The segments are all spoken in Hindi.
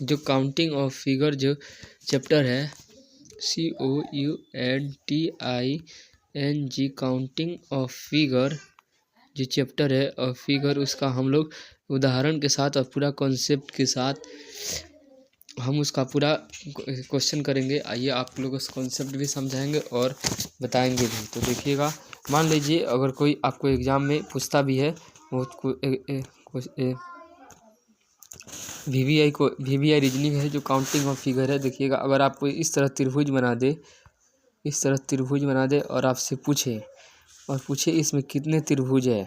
जो काउंटिंग ऑफ फिगर जो चैप्टर है COUNTING काउंटिंग ऑफ फिगर जो चैप्टर है और फिगर उसका हम लोग उदाहरण के साथ और पूरा कॉन्सेप्ट के साथ हम उसका पूरा क्वेश्चन करेंगे। आइए आप लोग उस कॉन्सेप्ट भी समझाएंगे और बताएंगे भी। तो देखिएगा, मान लीजिए अगर कोई आपको एग्ज़ाम में पूछता भी है वो VBI रीजनिंग है जो काउंटिंग ऑफ फिगर है। देखिएगा, अगर आपको इस तरह त्रिभुज बना दे और आपसे पूछे इसमें कितने त्रिभुज है,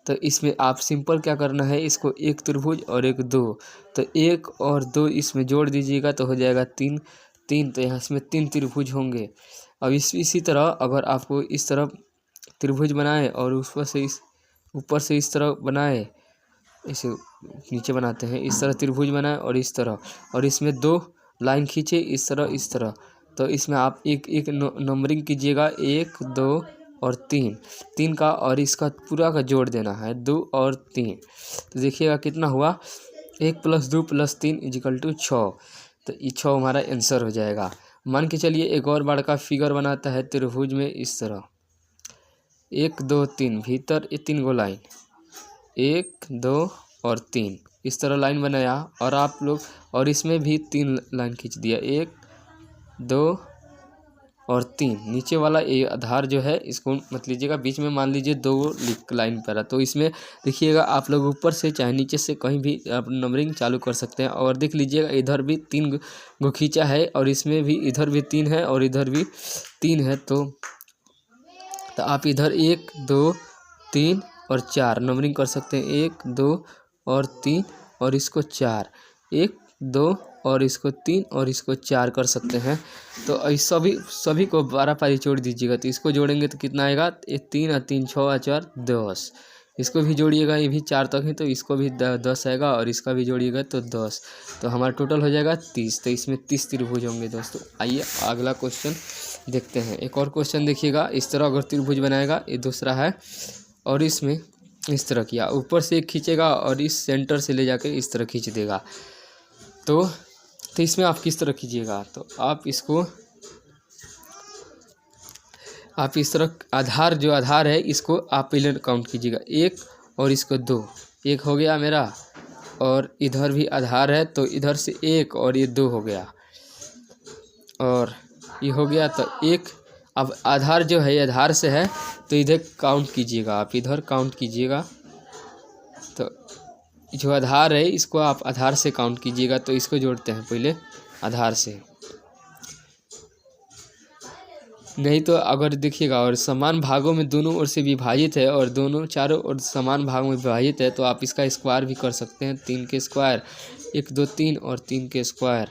तो इसमें आप सिंपल क्या करना है, इसको एक त्रिभुज और एक दो, तो एक और दो इसमें जोड़ दीजिएगा तो हो जाएगा तीन। तो यहाँ इसमें तीन त्रिभुज होंगे। अब इसी तरह अगर आपको इस तरफ त्रिभुज बनाए और ऊपर से इस तरह बनाए, इसे नीचे बनाते हैं, इस तरह त्रिभुज बनाए और इस तरह, और इसमें दो लाइन खींचे इस तरह, तो इसमें आप एक एक नंबरिंग कीजिएगा, 1 2 और 3 का, और इसका पूरा का जोड़ देना है 2 और 3। तो देखिएगा कितना हुआ, 1 + 2 + 3 = 6। तो ये 6 हमारा आंसर हो जाएगा। मान के चलिए एक और बार का फिगर बनाता है त्रिभुज में इस तरह, 1 2 3 भीतर ये 3 गो लाइन, 1 2 और 3 इस तरह लाइन बनाया, और आप लोग और इसमें भी 3 लाइन खींच दिया, 1 2 और 3। नीचे वाला ये आधार जो है इसको मत लीजिएगा, बीच में मान लीजिए 2 लाइन पर, तो इसमें देखिएगा आप लोग ऊपर से चाहे नीचे से कहीं भी आप नंबरिंग चालू कर सकते हैं। और देख लीजिएगा इधर भी 3 गो खींचा है, और इसमें भी इधर भी 3 है और इधर भी 3 है, तो आप इधर 1 2 3 और 4 नंबरिंग कर सकते हैं, 1 2 और 3 और इसको 4, 1 2 और इसको 3 और इसको 4 कर सकते हैं। तो इस सभी को 12 पारी जोड़ दीजिएगा, तो इसको जोड़ेंगे तो कितना आएगा, 3 और 3 6 और 4 10। इसको भी जोड़िएगा, ये भी 4 तक है तो इसको भी 10 आएगा, और इसका भी जोड़िएगा तो 10, तो हमारा टोटल हो जाएगा 30। तो इसमें 30 त्रिभुज होंगे दोस्तों। आइए अगला क्वेश्चन देखते हैं। एक और क्वेश्चन देखिएगा, इस तरह अगर त्रिभुज बनाएगा, ये दूसरा है, और इसमें इस तरह किया, ऊपर से एक खींचेगा और इस सेंटर से ले जाकर इस तरह खींच देगा, तो इसमें आप किस तरह कीजिएगा, तो आप इस तरह आधार है इसको आप पहले काउंट कीजिएगा, 1 और इसको 2, 1 हो गया मेरा, और इधर भी आधार है तो इधर से 1 और ये 2 हो गया, और ये हो गया तो 1। अब आधार जो है आधार से है तो इधर काउंट कीजिएगा, आप इधर काउंट कीजिएगा, तो जो आधार है इसको आप आधार से काउंट कीजिएगा। तो इसको जोड़ते हैं पहले आधार से, नहीं तो अगर देखिएगा और समान भागों में दोनों ओर से विभाजित है और दोनों चारों ओर समान भागों में विभाजित है, तो आप इसका स्क्वायर भी कर सकते हैं, 3 के स्क्वायर, 1 2 3 और 3 के स्क्वायर,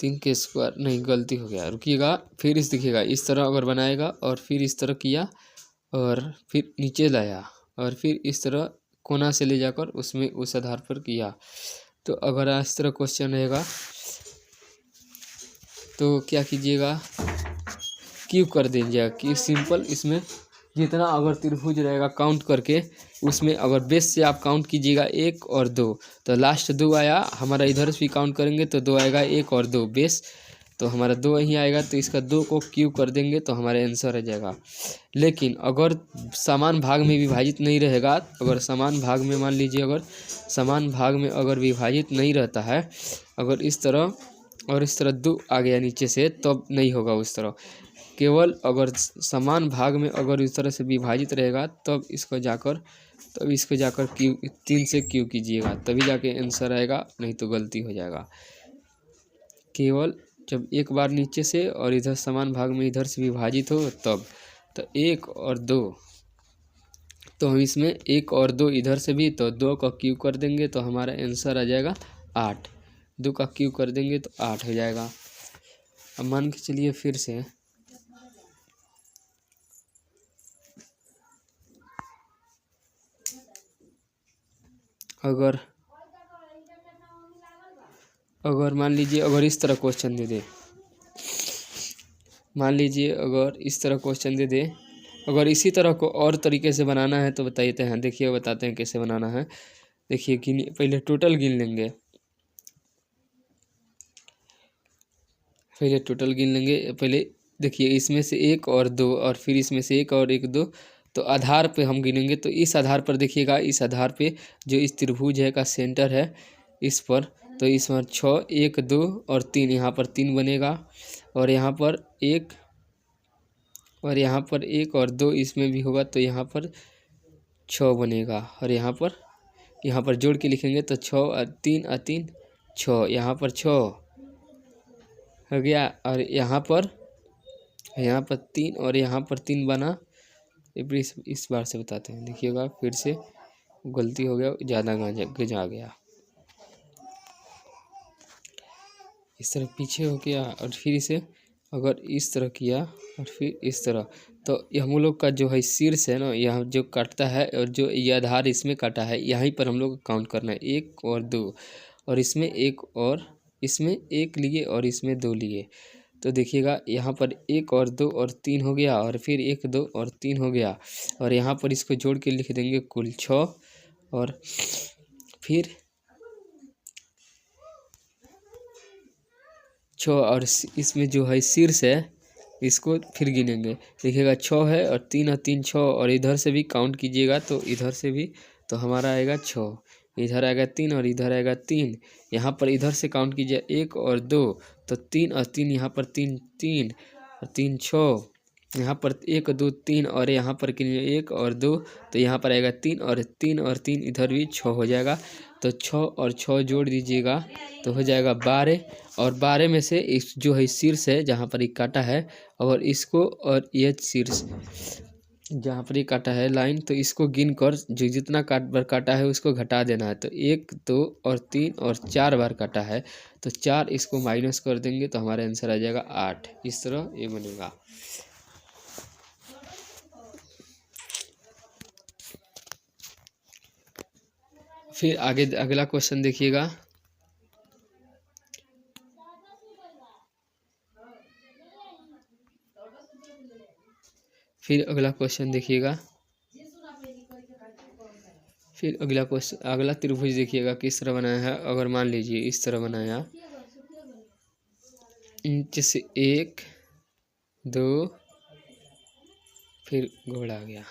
3 के स्क्वायर नहीं, गलती हो गया, रुकिएगा, फिर देखिएगा इस तरह अगर बनाएगा और फिर इस तरह किया और फिर नीचे लाया और फिर इस तरह कोना से ले जाकर उसमें उस आधार पर किया। तो अगर इस तरह क्वेश्चन रहेगा तो क्या कीजिएगा, क्यूब कर दीजिएगा, कि सिंपल इसमें जितना अगर त्रिभुज रहेगा काउंट करके, उसमें अगर बेस से आप काउंट कीजिएगा 1 और 2, तो लास्ट 2 आया हमारा, इधर से भी काउंट करेंगे तो 2 आएगा, 1 और 2 बेस, तो हमारा 2 ही आएगा, तो इसका 2 को क्यूब कर देंगे तो हमारा आंसर आ जाएगा। लेकिन अगर समान भाग में विभाजित नहीं रहेगा, अगर समान भाग में मान लीजिए अगर समान भाग में अगर विभाजित नहीं रहता है, अगर इस तरह और इस तरह 2 आ गया नीचे से, तब नहीं होगा उस तरह, केवल अगर समान भाग में अगर इस तरह से विभाजित रहेगा तब इसको जाकर क्यू 3 से क्यू कीजिएगा, तभी जाके आंसर आएगा, नहीं तो गलती हो जाएगा। केवल जब एक बार नीचे से और इधर समान भाग में इधर से विभाजित हो तब, तो 1 और 2, तो हम इसमें 1 और 2 इधर से भी, तो 2 का क्यू कर देंगे तो हमारा आंसर आ जाएगा 8, 2 का क्यू कर देंगे तो 8 हो जाएगा। अब मान के चलिए फिर से, अगर मान लीजिए अगर इस तरह क्वेश्चन दे दे, मान लीजिए अगर इस तरह क्वेश्चन दे दे, अगर इसी तरह को और तरीके से बनाना है तो बताते हैं, देखिए बताते हैं कैसे बनाना है। देखिए गिनिए, पहले टोटल गिन लेंगे, पहले टोटल गिन लेंगे। पहले देखिए इसमें से एक और दो, और फिर इसमें से एक और एक दो, तो आधार पे हम गिनेंगे। तो इस आधार पर देखिएगा, इस आधार पे जो इस त्रिभुज है का सेंटर है इस पर, तो इसमें 6 1 2 और 3, यहाँ पर 3 बनेगा, और यहाँ पर एक, और यहाँ पर एक और दो इसमें भी होगा, तो यहाँ पर 6 बनेगा। और यहाँ पर जोड़ के लिखेंगे तो 6 और 3 और 3 6, यहाँ पर 6 हो गया, और यहाँ पर 3 और यहाँ पर 3 बना। इस बार से बताते हैं, देखिएगा फिर से गलती हो गया, ज़्यादा गजा गया, इस तरह पीछे हो गया, और फिर इसे अगर इस तरह किया और फिर इस तरह, तो हम लोग का जो है शीर्ष है ना, यहाँ जो काटता है और जो ये आधार इसमें काटा है, यहीं पर हम लोग को काउंट करना है, 1 और 2, और इसमें एक, और इसमें एक लिए, और इसमें 2 लिए। तो देखिएगा यहाँ पर 1 और 2 और 3 हो गया, और फिर 1 2 और 3 हो गया, और यहाँ पर इसको जोड़ के लिख देंगे कुल 6, और फिर 6, और इसमें जो है शीर्ष है इसको फिर गिनेंगे। देखिएगा 6 है, और 3 और 3 6, और इधर से भी काउंट कीजिएगा, तो इधर से भी तो हमारा आएगा 6, इधर आएगा 3 और इधर आएगा 3। यहाँ पर इधर से काउंट कीजिए 1 और 2, तो 3 और 3, यहाँ पर 3 3 और 3 6, यहाँ पर 1 2 3, और यहाँ पर 1 और 2, तो यहाँ पर आएगा 3 और 3 और 3, इधर भी 6 हो जाएगा। तो 6 और 6 जोड़ दीजिएगा तो हो जाएगा 12, और 12 में से इस जो है शीर्ष है जहाँ पर ये काटा है, और इसको, और ये शीर्ष जहाँ पर ये काटा है लाइन, तो इसको गिन कर जो जितना बार काटा है उसको घटा देना है। तो 1 2 और 3 और 4 बार काटा है, तो 4 इसको माइनस कर देंगे, तो हमारा आंसर आ जाएगा 8। इस तरह ये बनेगा। फिर आगे अगला क्वेश्चन देखिएगा। फिर अगला क्वेश्चन देखिएगा। फिर अगला क्वेश्चन, अगला त्रिभुज देखिएगा किस तरह बनाया है। अगर मान लीजिए इस तरह बनाया, नीचे से 1 2, फिर घोड़ा आ गया,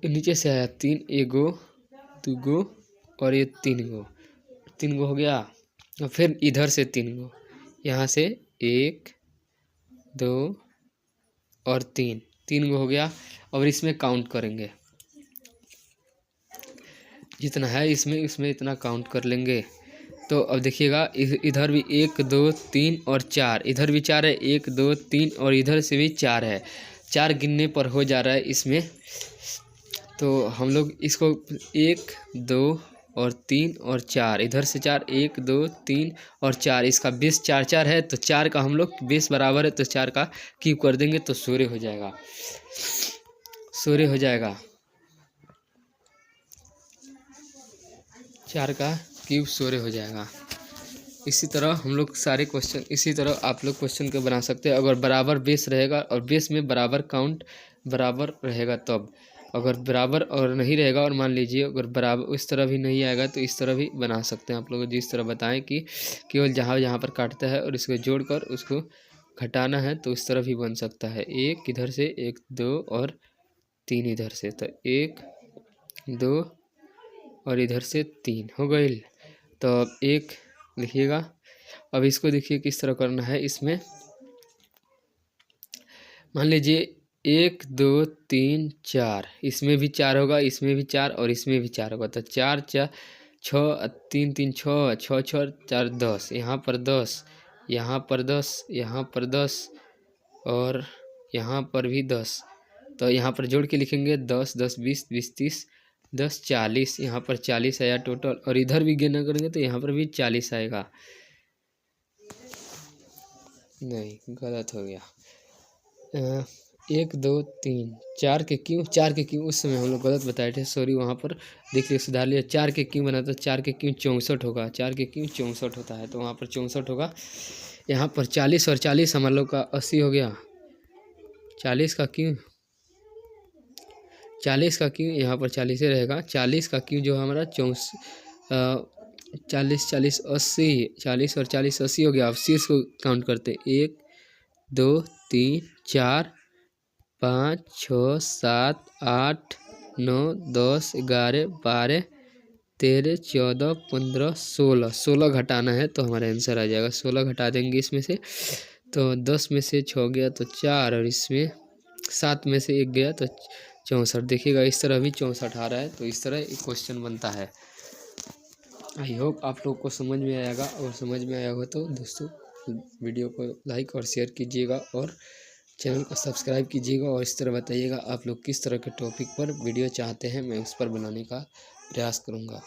नीचे से आया 3, 1 गो 2 गो, और ये 3 गो, 3 गो हो गया, और फिर इधर से 3 गो, यहाँ से 1 2 और 3 गो हो गया। और इसमें काउंट करेंगे जितना है इसमें, इसमें इतना काउंट कर लेंगे। तो अब देखिएगा इधर भी 1 2 3 और 4, इधर भी 4 है, 1 2 3, और इधर से भी 4 है। 4 गिनने पर हो जा रहा है इसमें। तो हम लोग इसको 1 2 और 3 और 4, इधर से 4, 1 2 3 और 4, इसका बेस 4 4 है, तो 4 का हम लोग बेस बराबर है, तो 4 का क्यूब कर देंगे, तो 16 हो जाएगा, 16 हो जाएगा। 4 का क्यूब 16 हो जाएगा। इसी तरह हम लोग सारे क्वेश्चन, इसी तरह आप लोग क्वेश्चन को बना सकते हैं। अगर बराबर बेस रहेगा और बेस में बराबर काउंट बराबर रहेगा तब, अगर बराबर और नहीं रहेगा, और मान लीजिए अगर बराबर इस तरह भी नहीं आएगा, तो इस तरह भी बना सकते हैं। आप लोग जिस तरह बताएं कि केवल जहाँ जहाँ पर काटता है और इसको जोड़कर उसको घटाना है, तो इस तरह भी बन सकता है। 1 इधर से, 1 2 और 3 इधर से, तो 1 2 और इधर से 3 हो गई। तो अब 1 लिखिएगा। अब इसको देखिए किस तरह करना है। इसमें मान लीजिए 1 2 3 4, इसमें भी 4 होगा, इसमें भी 4 और इसमें भी 4 होगा, तो 4 4 6 3 3 6 6 6 4 10, यहाँ पर 10, यहाँ पर 10, यहाँ पर 10 और यहाँ पर भी 10। तो यहाँ पर जोड़ के लिखेंगे 10 10 20 20 30 10 40, यहाँ पर 40 आया टोटल, और इधर भी गिना करेंगे तो यहाँ पर भी 40 आएगा। नहीं, गलत हो गया। 1 2 3 4 के क्यों, 4 के क्यों उस समय हम लोग गलत बताए थे, सॉरी, वहाँ पर देख लिया, सुधार लिया। 4 के क्यों बना, तो 4 के क्यों 64 होगा, 4 के क्यों 64 होता है, तो वहाँ पर 64 होगा। यहाँ पर 40 और 40 हम लोग का 80 हो गया। 40 का क्यों 40 का क्यू यहाँ पर 40 ही रहेगा। 40 का क्यू जो हमारा 40 40 80, 40 और 40 80 हो गया। अब शीर्ष को काउंट करते 1 2 3 4 5 6 7 8 9 10 11 12 13 14 15 16 16 घटाना है तो हमारा आंसर आ जाएगा। 16 घटा देंगे इसमें से तो 10 में से 6 गया तो 4 और इसमें 7 में से 1 गया तो 64। देखिएगा इस तरह भी 64 आ रहा है। तो इस तरह एक क्वेश्चन बनता है। आई होप आप लोग को समझ में आएगा, और समझ में आया हो तो दोस्तों वीडियो को लाइक और शेयर कीजिएगा और चैनल को सब्सक्राइब कीजिएगा। और इस तरह बताइएगा आप लोग किस तरह के टॉपिक पर वीडियो चाहते हैं, मैं उस पर बनाने का प्रयास करूँगा।